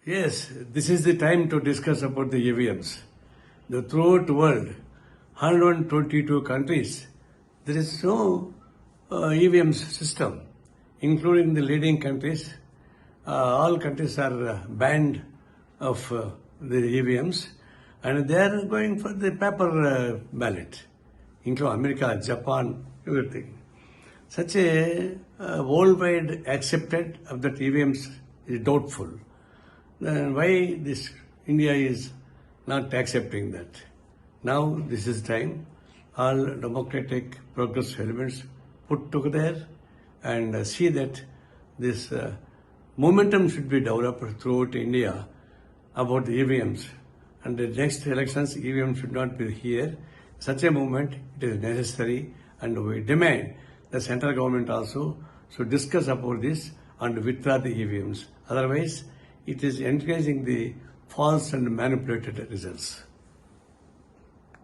Yes, this is the time to discuss about the EVMs. Throughout the world, 122 countries, there is no EVM system, including the leading countries. All countries are banned of the EVMs, and they are going for the paper ballot, including America, Japan, everything. Such a worldwide accepted of that EVMs is doubtful. Then why this India is not accepting that? Now this is time. All democratic progressive elements put together and see that this momentum should be developed throughout India about the EVMs. And the next elections, EVM should not be here. Such a movement, it is necessary, and we demand the central government also should discuss about this and withdraw the EVMs. Otherwise, it is encouraging the false and manipulated results.